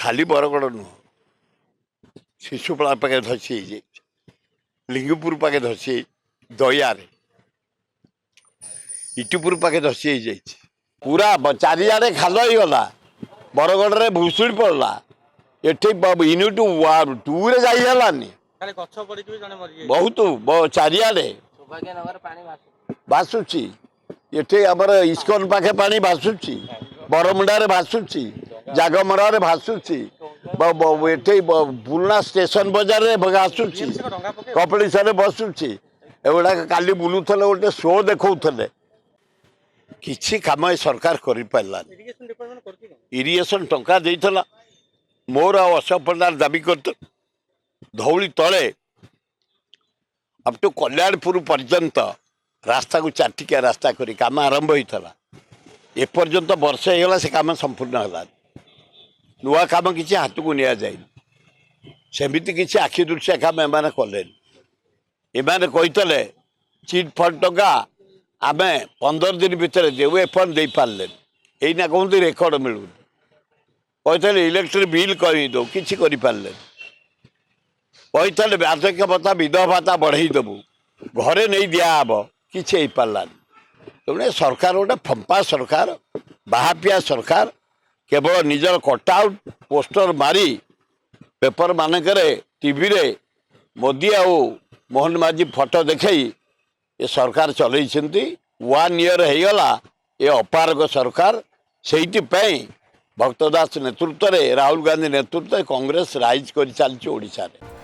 खाली बरगड़ नुह शिशुपड़ा पाखे धसी लिंगपुर पाखे धसी दयार इटुपुर पाखे धसी पूरा चारिड़े खाल हो गला बरगड़ में भूसुड़ी पड़ा एटे यूनिट 2 रे जाइलानी बहुत चारिड़े भासुची एटे आमर इस्कन पाखे पानी भासुची बरमुंडा भासुची जागमरा भासुची एटे पुराना स्टेशन बाजार में भासुची कपड़ीसा बसुची एगुड़ा काली बुलूले गोटे शो देखते किसी कम सरकार कर इरिगेशन टंका देइथला मोर अशोक प्रधान दाबी कर धौली तले अप टू कल्याणपुर पर्यंत रास्ता को चाटिकिया रास्ता करी काम आरंभ होता एपर्यंत वर्ष होगा से काम संपूर्ण है नुआ काम किसी हाथ को निया जाए सेमती किसी आखि दृश्य काम एम कले एम कही चिट फंड टंका आम 15 दिन भितर देव एफंड दे पारे यहीना कहते रेकर्ड मिलू कही इलेक्ट्रिक बिल कही दो कि पारे कही बार्धक्य भत्ता विधवा भत्ता बढ़ई देबू घरे नहीं दिहब किसी हो पारानी तेनाली सरकार गोटे फंपा सरकार बाहापिया सरकार केवल निजर कटआउट पोस्टर मारी पेपर मानक टीवी रे मोदी आ मोहन माझी फोटो देखई ये सरकार चलई 1 ईयर होगला ये अपारग सरकार से भक्तदास नेतृत्व में राहुल गांधी नेतृत्व कांग्रेस राइज कर चलती ओडिशा रे।